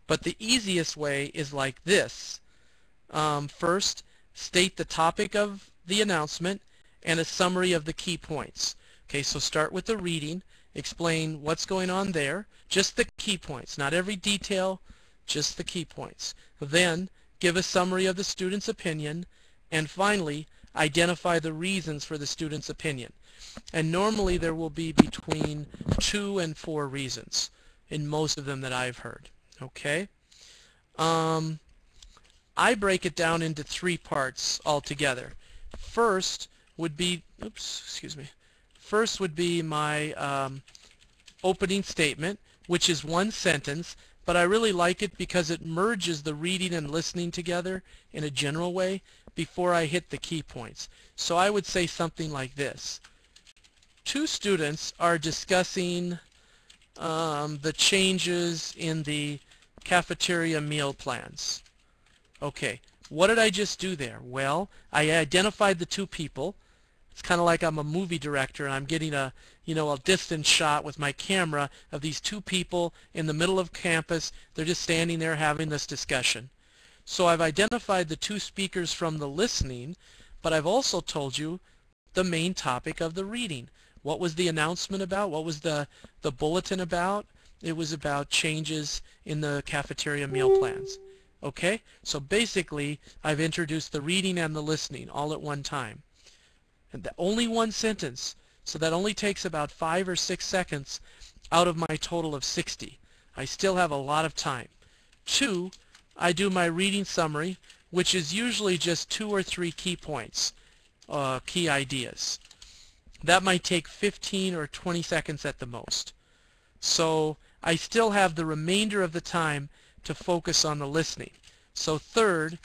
But the easiest way is like this. First, state the topic of the announcement and a summary of the key points. Okay, so start with the reading, explain what's going on there, just the key points, not every detail, just the key points. Then, give a summary of the student's opinion, and finally, identify the reasons for the student's opinion. And normally there will be between 2 and 4 reasons in most of them that I've heard. Okay? I break it down into 3 parts altogether. First would be, First would be my opening statement, which is 1 sentence, but I really like it because it merges the reading and listening together in a general way before I hit the key points. So I would say something like this. 2 students are discussing the changes in the cafeteria meal plans. Okay, what did I just do there? Well, I identified the 2 people. It's kind of like I'm a movie director and I'm getting a distant shot with my camera of these 2 people in the middle of campus. They're just standing there having this discussion. So I've identified the 2 speakers from the listening, but I've also told you the main topic of the reading. What was the announcement about? What was the bulletin about? It was about changes in the cafeteria meal plans. Okay, so basically I've introduced the reading and the listening all at one time. And only 1 sentence, so that only takes about 5 or 6 seconds out of my total of 60. I still have a lot of time. 2, I do my reading summary, which is usually just 2 or 3 key points, key ideas. That might take 15 or 20 seconds at the most. So I still have the remainder of the time to focus on the listening. So third,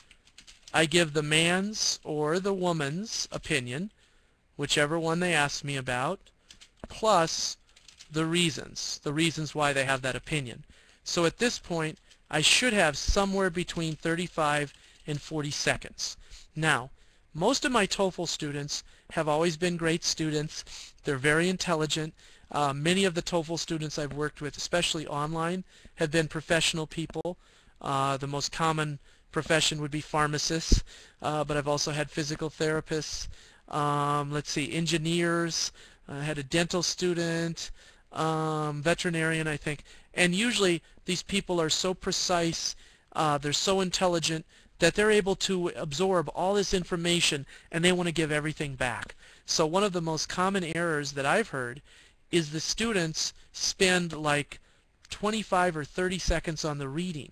I give the man's or the woman's opinion, whichever one they ask me about, plus the reasons why they have that opinion. So at this point, I should have somewhere between 35 and 40 seconds. Now, most of my TOEFL students have always been great students. They're very intelligent. Many of the TOEFL students I've worked with, especially online, have been professional people. The most common profession would be pharmacists, but I've also had physical therapists, engineers. I had a dental student, veterinarian, I think. And usually these people are so precise, they're so intelligent, that they're able to absorb all this information and they want to give everything back. So one of the most common errors that I've heard is the students spend like 25 or 30 seconds on the reading.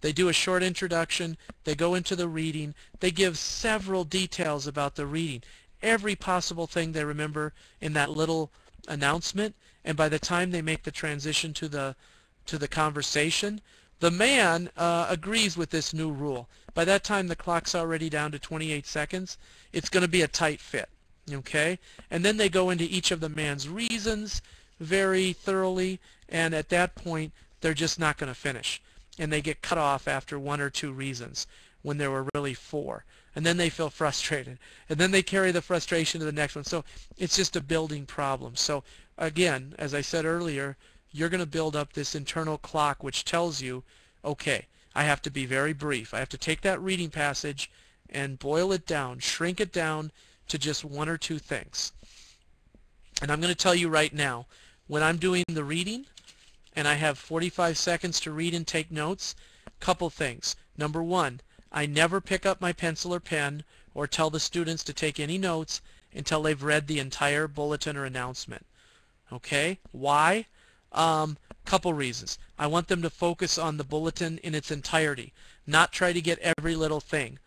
They do a short introduction, they go into the reading, they give several details about the reading, every possible thing they remember in that little announcement, and by the time they make the transition to the conversation, the man agrees with this new rule. By that time the clock's already down to 28 seconds. It's going to be a tight fit. Okay? And then they go into each of the man's reasons very thoroughly, and at that point they're just not going to finish. And they get cut off after 1 or 2 reasons when there were really 4. And then they feel frustrated. And then they carry the frustration to the next one. So it's just a building problem. So again, as I said earlier, you're going to build up this internal clock which tells you, okay, I have to be very brief. I have to take that reading passage and boil it down, shrink it down to just 1 or 2 things. And I'm going to tell you right now, when I'm doing the reading and I have 45 seconds to read and take notes, couple things. Number 1, I never pick up my pencil or pen or tell the students to take any notes until they've read the entire bulletin or announcement. Okay? Why? Couple reasons. I want them to focus on the bulletin in its entirety, not try to get every little thing.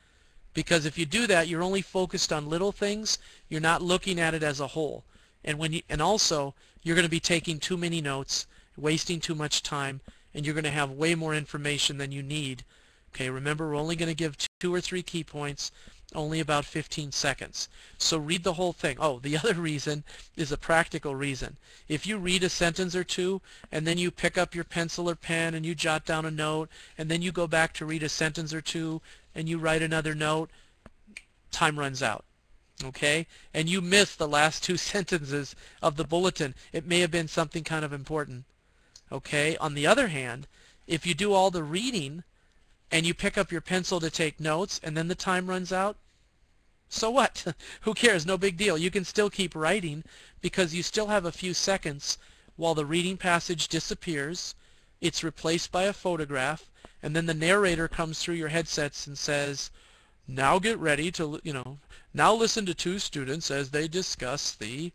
Because if you do that, you're only focused on little things. You're not looking at it as a whole. And also, you're going to be taking too many notes, wasting too much time, and you're going to have way more information than you need. Okay, remember, we're only going to give 2 or 3 key points, only about 15 seconds. So read the whole thing. Oh, the other reason is a practical reason. If you read a sentence or 2, and then you pick up your pencil or pen and you jot down a note, and then you go back to read a sentence or 2, and you write another note, time runs out. Okay? And you miss the last 2 sentences of the bulletin. It may have been something kind of important. Okay? On the other hand, If you do all the reading and you pick up your pencil to take notes and then the time runs out, so what? Who cares? No big deal. You can still keep writing because you still have a few seconds while the reading passage disappears. It's replaced by a photograph, and then the narrator comes through your headsets and says, now get ready to, now listen to two students as they discuss the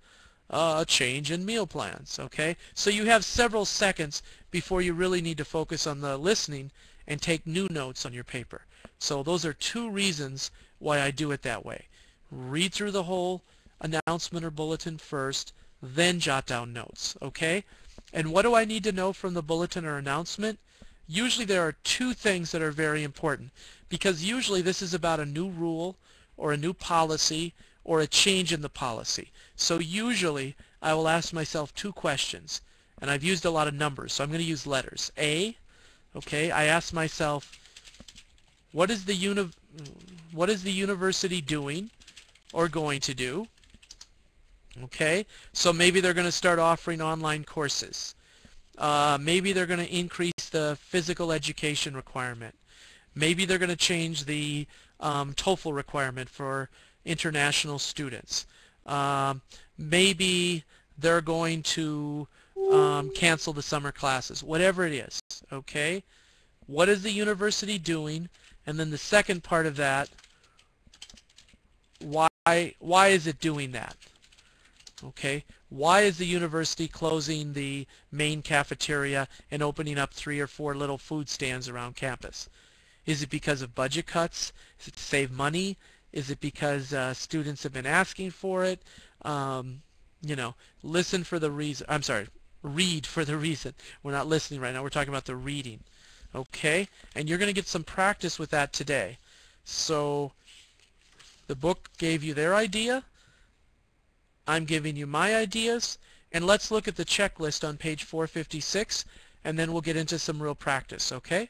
change in meal plans. Okay? So you have several seconds before you really need to focus on the listening and take new notes on your paper. So those are two reasons why I do it that way. Read through the whole announcement or bulletin first, then jot down notes. Okay? And what do I need to know from the bulletin or announcement? Usually there are two things that are very important, because usually this is about a new rule or a new policy or a change in the policy. So usually I will ask myself two questions, and I've used a lot of numbers, so I'm going to use letters. A, okay, I ask myself, what is the university doing or going to do? Okay, so maybe they're going to start offering online courses. Maybe they're going to increase the physical education requirement. Maybe they're going to change the TOEFL requirement for international students. Maybe they're going to cancel the summer classes. Whatever it is, okay? What is the university doing? And then the second part of that, why is it doing that? Okay, why is the university closing the main cafeteria and opening up 3 or 4 little food stands around campus? Is it because of budget cuts? Is it to save money? Is it because students have been asking for it? Listen for the reason. I'm sorry, read for the reason. We're not listening right now. We're talking about the reading. Okay, and you're going to get some practice with that today. So the book gave you their idea. I'm giving you my ideas, and let's look at the checklist on page 456, and then we'll get into some real practice, okay?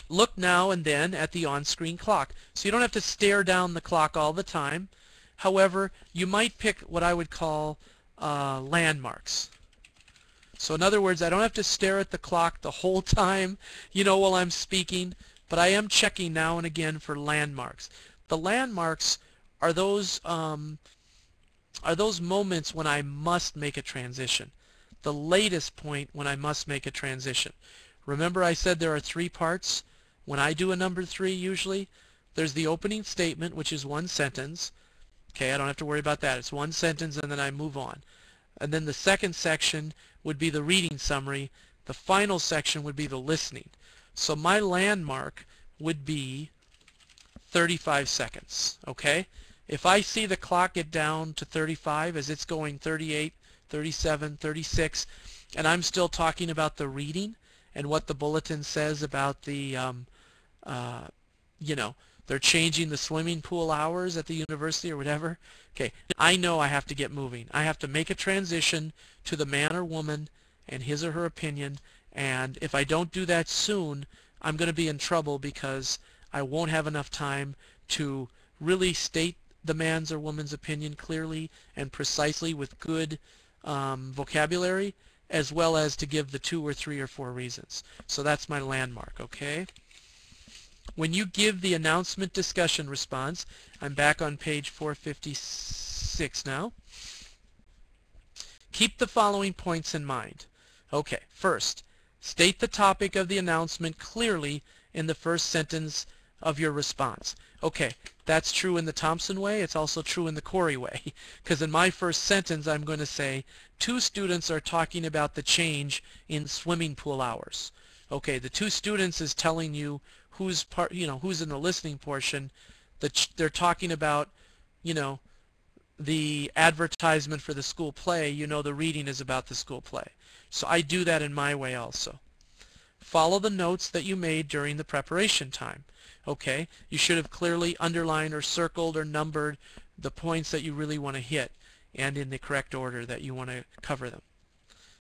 Look now and then at the on-screen clock. So you don't have to stare down the clock all the time. However, you might pick what I would call landmarks. So in other words, I don't have to stare at the clock the whole time, while I'm speaking, but I am checking now and again for landmarks. The landmarks are those moments when I must make a transition. The latest point when I must make a transition. Remember I said there are 3 parts? When I do a number 3 usually, there's the opening statement, which is 1 sentence. Okay, I don't have to worry about that. It's 1 sentence and then I move on. And then the second section would be the reading summary. The final section would be the listening. So my landmark would be 35 seconds. Okay? If I see the clock get down to 35 as it's going 38, 37, 36, and I'm still talking about the reading and what the bulletin says about the, they're changing the swimming pool hours at the university or whatever, okay, I know I have to get moving. I have to make a transition to the man or woman and his or her opinion, and if I don't do that soon, I'm going to be in trouble because I won't have enough time to really state the man's or woman's opinion clearly and precisely with good vocabulary, as well as to give the 2 or 3 or 4 reasons. So that's my landmark, okay? When you give the announcement discussion response, I'm back on page 456 now. Keep the following points in mind. Okay, first, state the topic of the announcement clearly in the first sentence of your response. Okay, that's true in the Thompson way. It's also true in the Corey way. Because in my first sentence, I'm going to say, 2 students are talking about the change in swimming pool hours. Okay, the 2 students is telling you who's who's in the listening portion. They're talking about, the advertisement for the school play. The reading is about the school play. So I do that in my way also. Follow the notes that you made during the preparation time. Okay, you should have clearly underlined or circled or numbered the points that you really want to hit and in the correct order that you want to cover them.